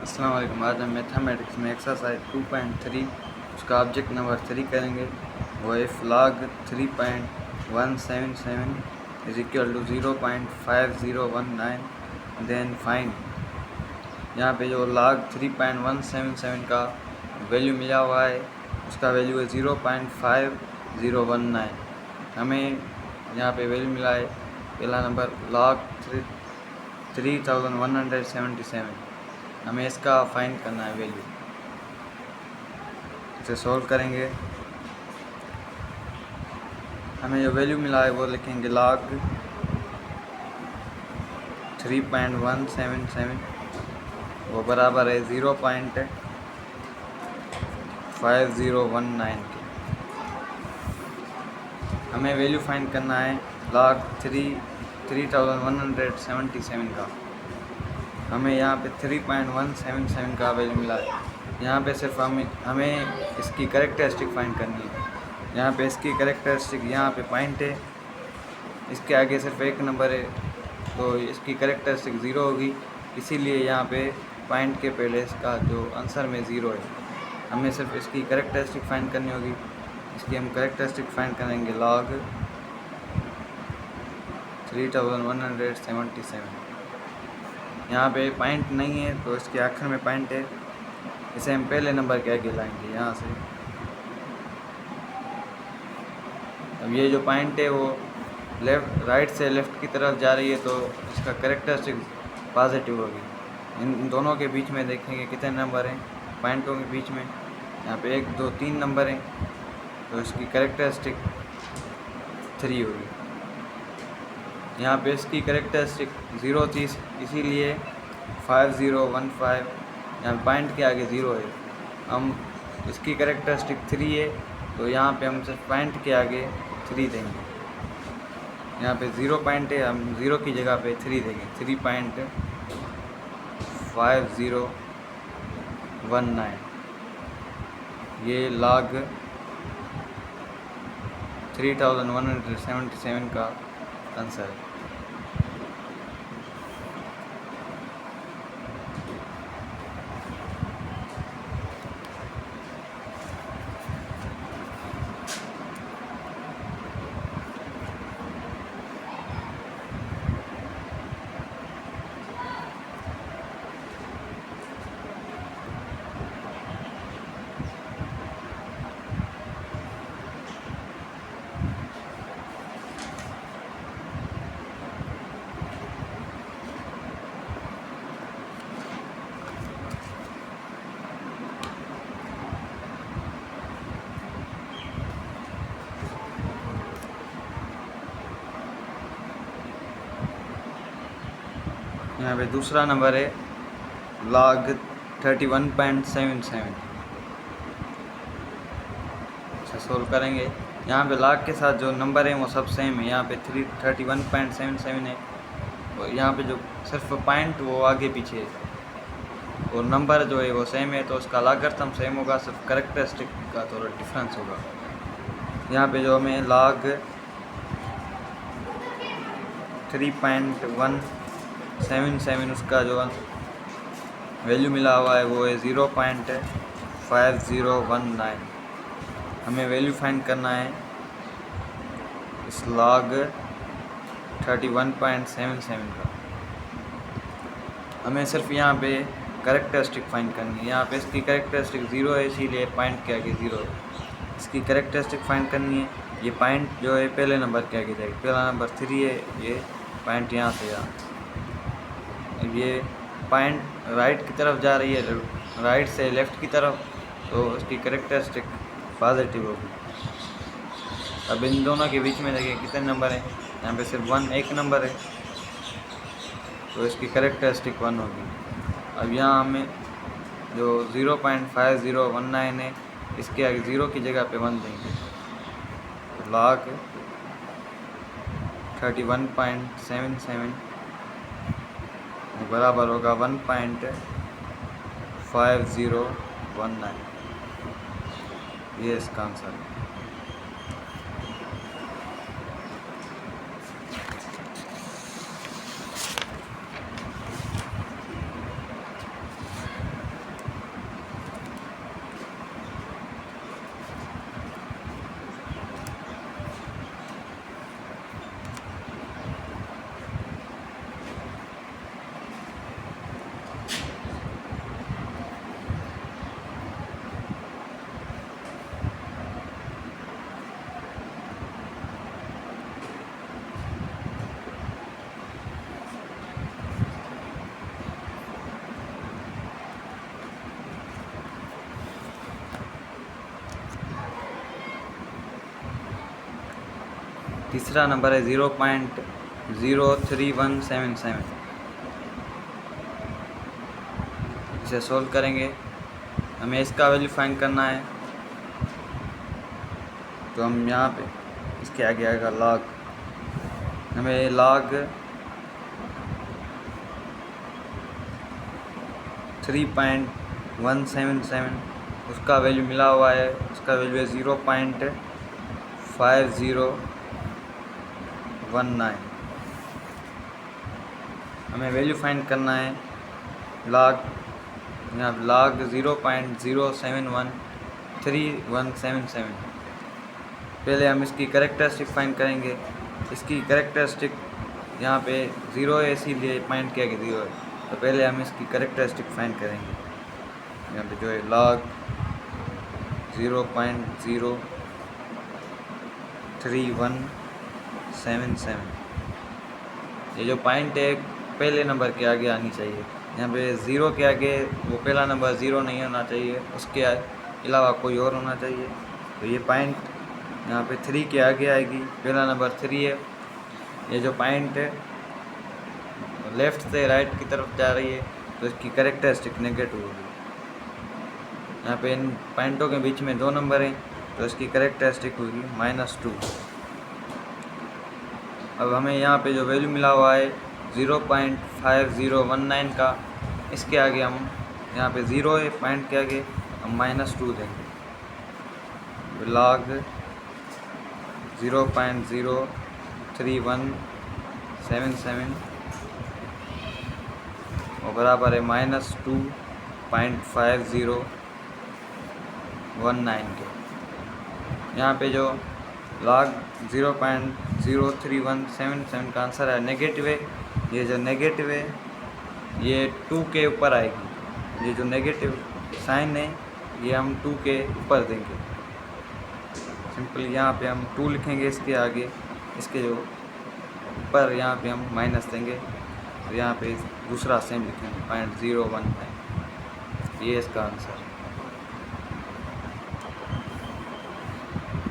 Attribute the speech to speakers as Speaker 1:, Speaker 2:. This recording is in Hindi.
Speaker 1: अस्सलाम वालेकुम। आज हम मैथमेटिक्स में एक्सरसाइज 2.3 उसका ऑब्जेक्ट नंबर 3 करेंगे। वो if log 3.177 is equal to 0.5019 then find. यहाँ पे जो log 3.177 का वैल्यू मिला हुआ है उसका वैल्यू है 0.5019। हमें यहाँ पे वैल्यू मिला है पहला नंबर log 3177। हमें इसका फाइंड करना है वैल्यू। इसे सॉल्व करेंगे। हमें जो वैल्यू मिला है वो लिखेंगे log 3.177 वो बराबर है 0.5019 के। हमें वैल्यू फाइंड करना है log 3177 का। हमें यहाँ पे 3.177 का वैल्यू मिला है। यहाँ पे सिर्फ हमें इसकी कैरेक्टरिस्टिक फाइंड करनी है। यहाँ पे इसकी कैरेक्टरिस्टिक यहाँ पे पॉइंट है, इसके आगे सिर्फ एक नंबर है तो इसकी कैरेक्टरिस्टिक ज़ीरो होगी, इसीलिए यहाँ पे पॉइंट के पहले इसका जो आंसर में ज़ीरो है। हमें सिर्फ इसकी कैरेक्टरिस्टिक फाइंड करनी होगी। इसकी हम कैरेक्टरिस्टिक फाइंड करेंगे log 3177। यहाँ पे पॉइंट नहीं है तो इसके आखिर में पॉइंट है, इसे हम पहले नंबर के आगे लाएंगे यहाँ से। अब ये जो पॉइंट है वो राइट से लेफ़्ट की तरफ जा रही है तो इसका कैरेक्टरिस्टिक पॉजिटिव होगी। इन दोनों के बीच में देखेंगे कितने नंबर हैं पॉइंटों के बीच में। यहाँ पे 1 2 3 नंबर हैं तो इसकी कैरेक्टरिस्टिक 3 होगी। यहाँ पे इसकी कैरेक्टरिस्टिक 0 थी, इसीलिए 5015 यहाँ पॉइंट के आगे 0 है। हम इसकी कैरेक्टरिस्टिक 3 है तो यहाँ पे हम सिर्फ पॉइंट के आगे 3 देंगे। यहाँ पे 0 पॉइंट है, हम 0 की जगह पे 3 देंगे, 3.5019। ये log 3177 का आंसर है। यहाँ पे दूसरा नंबर है log 31.77। अच्छा सोल्व करेंगे। यहाँ पे log के साथ जो नंबर है वो सब सेम है। यहाँ पे 31.77 है और यहाँ पे जो सिर्फ पॉइंट वो आगे पीछे है और नंबर जो है वो सेम है तो उसका लॉगरिथम सेम होगा, सिर्फ कैरेक्टरिस्टिक का थोड़ा डिफरेंस होगा। यहाँ पे जो हमें log 3.177 उसका जो वैल्यू मिला हुआ है वो है 0.5019। हमें वैल्यू फाइंड करना है इस log 31.77 का। हमें सिर्फ यहाँ पे कैरेक्टरिस्टिक फाइंड करनी है। यहाँ पे इसकी कैरेक्टरिस्टिक 0 है, इसीलिए पॉइंट के आगे 0 है। इसकी कैरेक्टरिस्टिक फाइंड करनी है। ये पॉइंट जो है पहले नंबर के आगे जाएगी, पहला नंबर 3 है, ये पॉइंट यहाँ से यहाँ। ये पॉइंट राइट की तरफ जा रही है, राइट से लेफ़्ट की तरफ, तो उसकी कैरेक्टरिस्टिक पॉजिटिव होगी। अब इन दोनों के बीच में देखिए कितने नंबर हैं, यहाँ पे सिर्फ एक नंबर है तो इसकी कैरेक्टरिस्टिक 1 होगी। अब यहाँ हमें जो 0.5019 है इसके आगे 0 की जगह पे 1 देंगे तो log 31.77 बराबर होगा 1.5019। ये इसका आंसर है। तीसरा नंबर है 0.03177। इसे सोल्व करेंगे, हमें इसका वैल्यू फाइंड करना है। तो हम यहाँ पे इसके आगे आएगा लॉग, हमें लॉग 3.177 उसका वैल्यू मिला हुआ है। उसका वैल्यू है 0.5019। हमें वैल्यू फाइंड करना है लॉग, यहाँ लॉग 0.071317। पहले हम इसकी कैरेक्टरिस्टिक फाइंड करेंगे। इसकी कैरेक्टरिस्टिक यहाँ पे 0 है, इसीलिए पॉइंट किया कि 0 है। तो पहले हम इसकी कैरेक्टरिस्टिक फाइंड करेंगे। यहाँ पे जो है लॉग 0.03177, ये जो पॉइंट है पहले नंबर के आगे आनी चाहिए। यहाँ पे 0 के आगे वो पहला नंबर 0 नहीं होना चाहिए, उसके अलावा कोई और होना चाहिए। तो ये पॉइंट यहाँ पे 3 के आगे आएगी, पहला नंबर 3 है। ये जो पॉइंट है लेफ़्ट से राइट की तरफ जा रही है, तो इसकी कैरेक्टरिस्टिक नेगेटिव होगी। यहाँ पे इन पॉइंटों के बीच में 2 नंबर हैं, तो इसकी कैरेक्टरिस्टिक होगी -2। अब हमें यहाँ पे जो वैल्यू मिला हुआ है 0.5019 का, इसके आगे हम यहाँ पे 0 है, पॉइंट के आगे हम -2 देंगे। लॉग 0.03177 और बराबर है -2.5019 के। यहाँ पे जो लॉग 0.03177 का आंसर है नेगेटिव है। ये जो नेगेटिव है ये 2 के ऊपर आएगी। ये जो नेगेटिव साइन है ये हम 2 के ऊपर देंगे। सिंपल यहाँ पे हम 2 लिखेंगे इसके आगे, इसके जो ऊपर यहाँ पे हम माइनस देंगे। तो यहाँ पे दूसरा सेम लिखेंगे 0.019। ये इसका आंसर है।